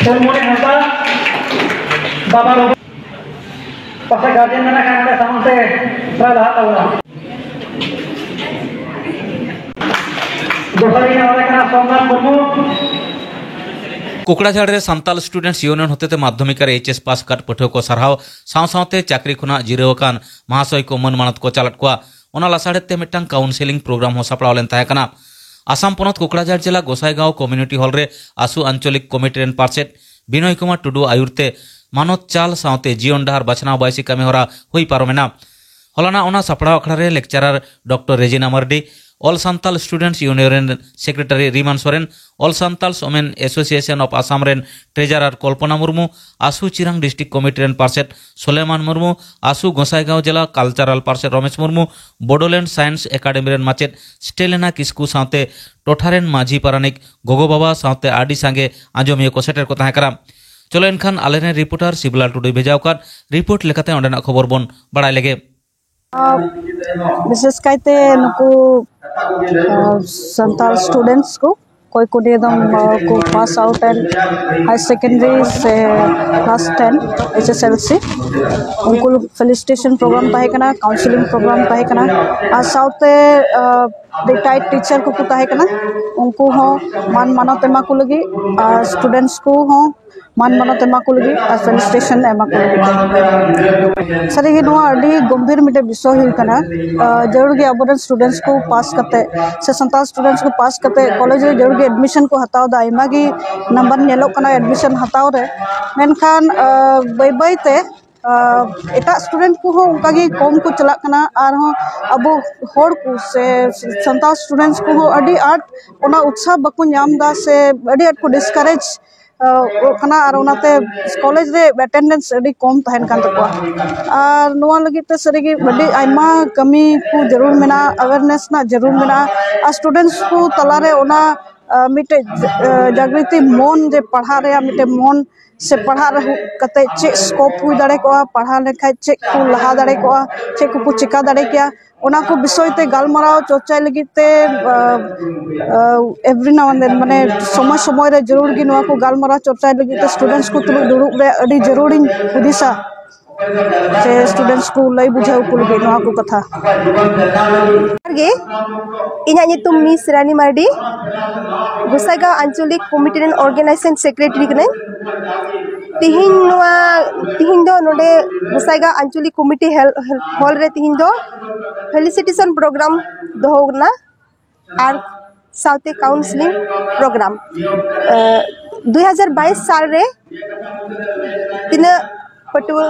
Pulmoni nanta baba lo pasal gajian mana kan ada sama se berada tahu lah. Dosari na orang kan somat bermu. कोकड़ाझाड़ रे Santal students union होते माध्यमिक HS पास काट पठुआ को सरहाव सावते चाकरी खुना जिरावकान महाशय को मन मानत को चालत को ओना लासाड़ते मिटन काउंसिलिंग प्रोग्राम हो सपड़ाव लेन ताहेकना आसाम पनत कोकड़ाझाड़ जिला गोसाईगांव कम्युनिटी हॉल रे आसु आंचलिक कमिटी रेन पार्षद बिनय कुमार टुडू आयुरते मानत चाल सावते जीवन डाहर बचनाव बायसी कामी होरा हुई पारोमेना हलाना ओना सपड़ाव अखड़ा रे lecturer doctor Regina Mardi all Santal students union secretary Riman Soren all Santal women association of Assam रेन ट्रेजरर कल्पना मुर्मू आसु चिरांग डिस्ट्रिक्ट कमिटी रेन पार्षद सोलेमान मुर्मू आसु गोसाईगांव जिला कल्चरल पार्षद रमेश मुर्मू बोडोलैंड साइंस एकाडेमी रेन माचेद स्टेलेना किस्कू सावते टोठारेन माझी पारानिक गोगो बाबा सावते आडी सांगे आंजोमिया को सेटर को ताहेकरा चलो एनखान आलेरेन रिपोर्टर सिबलाल टुडू भेजावकान रिपोर्ट लेकाते ओंडेना खबर बन बाड़ाय लेगे विशेष कायते नुकु संताल स्टूडेंट्स को कोई को को pass out and high secondary से क्लास 10 एसएसएलसी उनको फेलिसिटेशन प्रोग्राम ताहेकना काउंसलिंग प्रोग्राम ताहेकना आ साउते रिटायर्ड टीचर को ताहेकना उनको हो मान मानत एमा को लगी स्टूडेंट्स को हो मान मानत एमा को लगी फेलिसिटेशन एमा को लगी सरी गे नोआ अडी गंभीर मिटे विषय हुई कना जरूर गे अब स्टूडेंट्स को पास करते से संताल स्टूडेंट्स को पास करते कॉलेज रे जरूर गे एडमिशन को हताव दा आइमा गी नंबर नेलो कना एडमिशन हताव रे मेनखान बाय बाय ते एटा स्टूडेंट को हो उनका गे कम को चला कना आर हो अब होड़ को से संताल स्टूडेंट्स को हो अडी आर्ट ओना उत्साह बको नाम दा से अडी आर्ट को डिस्करेज कना आर ओनाते कॉलेज रे अटेंडेंस अडी कम तहन कान तको आर नोआ लगी ते सरीगी बड़ी आइमा कमी को जरूर मेना अवेयरनेस ना जरूर मेना आ स्टूडेंट्स को तला रे ओना मिटे जागृति मन जे पढ़ा रे मिटे मन से पढ़ा कते चे स्कोप हुई दाड़े को पढ़ा लेखा चे को लहा दाड़े को चे को चिका दाड़े किया ओना को विषय ते गालमाराव चर्चा लगी ते एवरी नाउ एंड देन माने समय समय रे जरूर गी नोआ को गालमाराव चर्चा लगी ते स्टूडेंट्स को तुलु दुरुब रे अडी जरूरी हुदिसा से स्टूडेंट्स को लई बुझाव को लगी नोआ को कथा गे इना नितुम मिस रानी मार्डी गोसाईगांव आंचलिक कमिटी रेन ऑर्गेनाइजेशन सेक्रेटरी कने तिहिन दो नोडे गोसाईगांव आंचलिक कमिटी हॉल रे तिहिन दो फेलिसिटेशन प्रोग्राम दोहना आर साउथे काउंसलिंग प्रोग्राम 2022 साल रे तिना पटुआ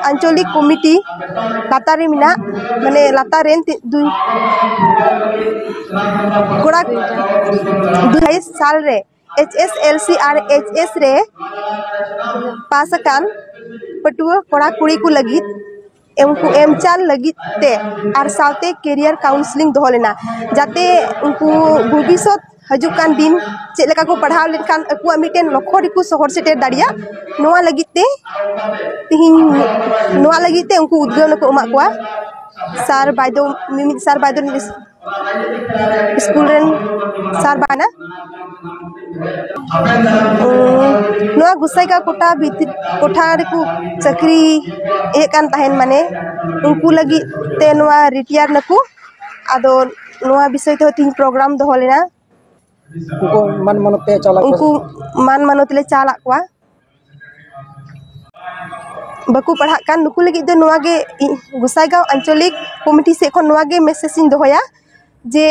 आंचलिक कमिटी लातारे मिना माने लातारेन दुई कोड़ा 2022 साल रे HSLC और HS रे पास कान पटुआ कोड़ा कुड़ी को लगी उनको एम चाल लगी ते और साउथे कैरियर काउंसलिंग दोह लेना जाते उनको भविष्य हजुकान दिन चेलेका को पढ़ाव लेखान अकुआ मिटेन लक्ष्य रिकु शहर सेटेर दाड़िया नोआ लगिते तिहिन नोआ लगिते उनको उद्गम को एमा कोआ सार बायदो मिमित सार बायदो स्कूल रेन सार बाना नोआ गोसाईगांव कोटा भीतर कोठा रिकु चाकरी ए कान ताहेन माने उनको लगी ते नोआ रिटायर नकु आदो नोआ विषय तो तीन प्रोग्राम दोह लेना उनको मान मानते चाला उनको मान मानतले चाला कोआ बकु पढ़ा कान नुकु लगी दे नोआ गे गोसाईगांव आंचलिक कमिटी से खन नोआ गे मेसेज इन दोहया जे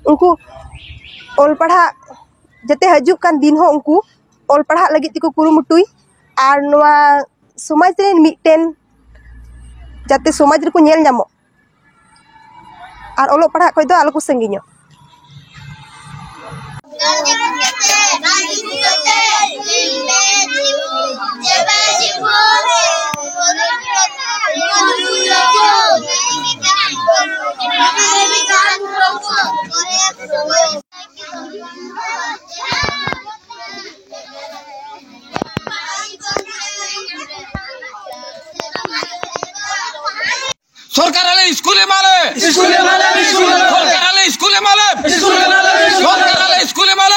उनको ऑल पढ़ा जते हजु कान दिन हो उनको ऑल पढ़ा लगी तिको कुरुमुटुई आर नोआ समाज रे मिटेन जाते समाज रे को नेल नामो आर ओलो पढ़ा कोई दो आलो को संगिño सरकार वाले स्कूले माले सरकार वाले स्कूले माले सरकार वाले स्कूले माले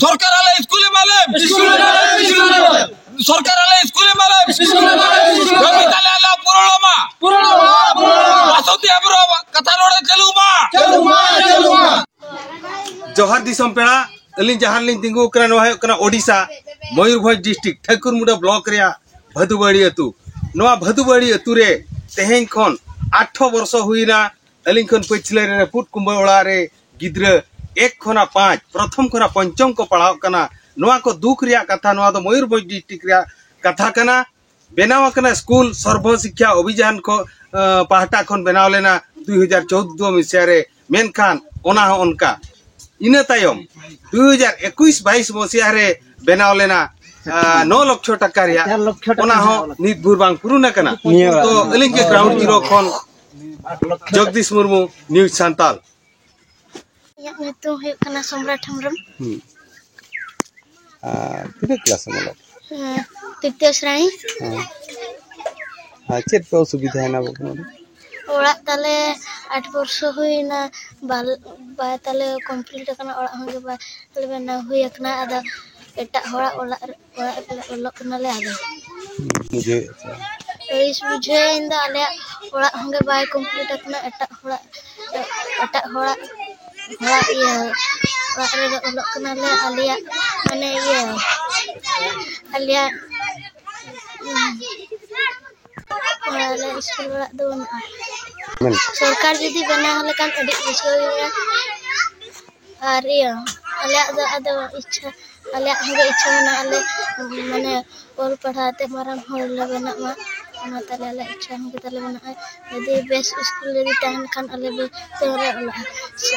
सरकार आले स्कूले माले सरकार आले स्कूले माले जमी ताले आला पुरोमा वासुदेव अब्रो कथा रोडे चलुमा जोहार दिसम पेड़ा अलिन जहां लिन तिंगु करा नोहा कना ओडिशा मयूरभंज डिस्ट्रिक्ट ठाकुरमुंडा ब्लॉक रे भदुबाड़ी अतु नोआ भदुबाड़ी अतु रे तेहें खन 8 वर्ष हुईना अलिन खन पछले रे पुट कुंबा रे गिद्र 1 खना 5 प्रथम खना पंचम को पढ़ाव कना नोआ को दुख रिया कथा नोआ तो मयूरभंज डिस्ट्रिक्ट रिया कथा कना बेनाव कना स्कूल सर्व शिक्षा अभियान को पाहटा खन बनाव लेना 2014 मिसिया रे मेनखान ओना हो उनका इना तायम 2021-22 मसिया रे बनाव लेना 9 लाख टाका रिया ओना हो नित भूर बांग पुरुना कना तो अलिंग के ग्राउंड जीरो खन जगदीश मुर्मू न्यूज सांताल तो है कना सम्राट हेम्ब्रम कितने क्लास में तृतीय श्रेणी चेत पे सुविधा है ना ओड़ा ताले 8 वर्ष हुईना बाल बा ताले कंप्लीट कना ओड़ा होगे बा ताले बना हुई कना आदा एटा होड़ा ओड़ा ओला कना ले आदा मुझे इस बुझे इंदा आले ओड़ा होगे बा कंप्लीट कना एटा होड़ा ये ओड़ा रे ओला कना ले आलिया माने ये आलिया वाला स्कूल वाला दो सरकार जदी बना हले कान अडी बुझो और ये आले इच्छा आले हगे इच्छा मना आले माने और पढ़ाते मारन होल ले बना मा ना ताले आले इच्छा हगे ताले बना जदी बेस स्कूल जदी तहन खान आले बे तोरे ओला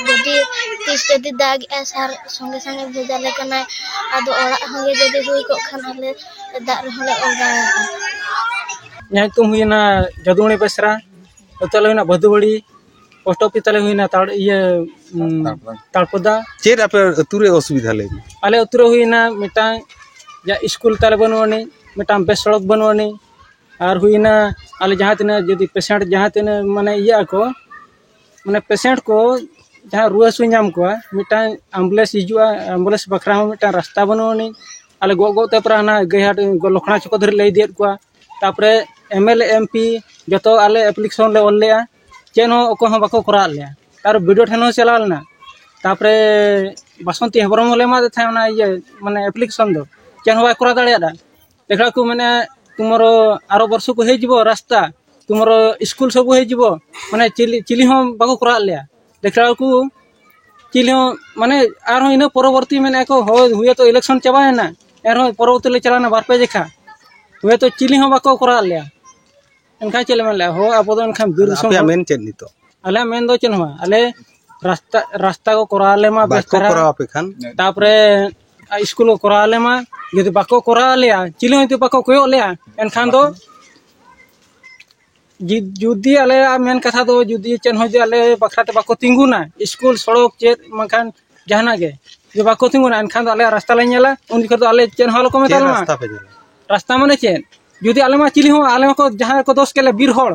जदी तीस जदी दाग एसर संगे संगे भेजा ले कना आदो ओड़ा हगे जदी हुई को खान आले दा रहले ओगा यहाँ तुम हुई ना जदुणी बेसरा तले हुई ना भदुबाड़ी पोस्ट ऑफिस तले हुई ना ये ताड़पदा चेत आपे अतुरे असुविधा ले आले अतुरे हुई ना मिटा या स्कूल तले बनवानी मिटा बेस सड़क बनवानी और हुई ना आले जहाँ तीन यदि पेशेंट जहाँ तीन माने ये को माने पेशेंट को जहाँ रुआ सुई नाम को मिटा एम्बुलेंस हिजुआ एम्बुलेंस बखरा मिटा रास्ता बनवानी आले गो गो ते परा ना गहाट लखना चको धरी लई दियत को तापरे एमएलए एमपी जो आले एप्लिकेशन ले ओल लिया चेन हो बाको करा लिया तार वीडियो ठेन चला लेना तापरे बसंती हेम्ब्रम ले मा था ये माने एप्लिकेशन दो चेन हो करा दाड़ा देखा को माने तुमर आरो वर्ष को हो रास्ता तुमर स्कूल सब हो माने चिली हो बाको करा लिया देखा को चिली हो माने आर इन परवर्ती मैंने को हुए तो इलेक्शन चाबाना एन परवर्ती ले चलाना बार पे देखा हुए तो चिली हो बाको करा लिया एनखा चले मन हो अब दो एनखा बिर आपया मेन चेत नितो आले मेन दो चेन हुआ आले रास्ता को करा ले मा बेस करा आपे खान तापरे स्कूल को करा ले मा यदि बाको करा लिया चिली हो तो बाको कोयो लिया एनखान दो जुदी आले मेन कथा दो जुदी चेन हो जे आले बखराते बाको तिंगुना स्कूल सड़क चेत मखान जहाना के जे बाको तिंगुना एनखान दो आले रास्ता ले नेला उन दिखर दो आले चेन हल को मेताल मा रास्ता माने चेन जुदी आले मा चिली हो आले को जहां को दोष केले बीर होड़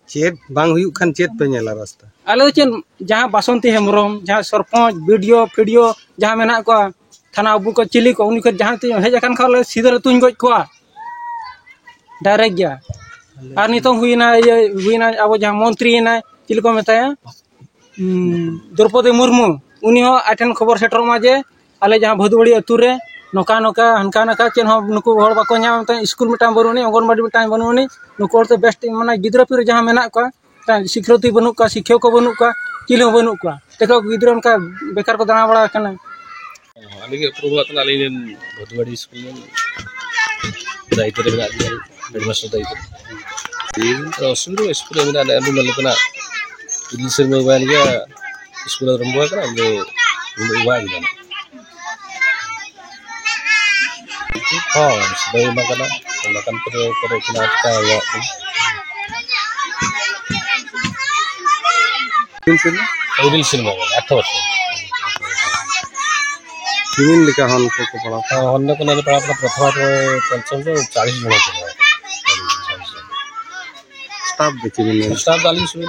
चेत बांग हुई खान चेत पे नेला रास्ता आले चेन जहां बसंती हेम्ब्रम जहां सरपंच वीडियो जहां मेना को थाना अबू को चिली को उन को जहां ती हेज खान खाले सीधे तुन गज को डायरेक्ट गया और नितो हुईना ये हुईना अब जहां मंत्री ना चिली को मेताया द्रौपदी मुर्मू उनी हो आठन खबर सेटर मा जे आले जहां भदुबाड़ी अतु रे नौका नौका हनका नका चेन नुकु हड़ बाको नाम स्कूल मिटा बनूनी अंगनबाड़ी मिटा बनूनी नुकु तो बेस्ट माने गिद्रा पिर जहां मेना को शिक्षरती बनू का शिक्षक को बनू का चिली बनू का देखो गिद्रा उनका बेकार को दाना बड़ा कना अलिगे प्रोग्राम कना लेन भदुबाड़ी स्कूल में दायित्व रे मेना हेडमास्टर दायित्व तो असुविधा स्कूल में ना अनुमल कना इल से में वाल गया स्कूल रंबवा कना जो वाल गया हाँ sebagai makan pada kenapa waktu ini sini mau 8 वर्ष किमिन लिखा हन को पढ़ा हन को ना पढ़ा प्रथम पंचम तो 40 जन स्टाफ देखिए स्टाफ 40 में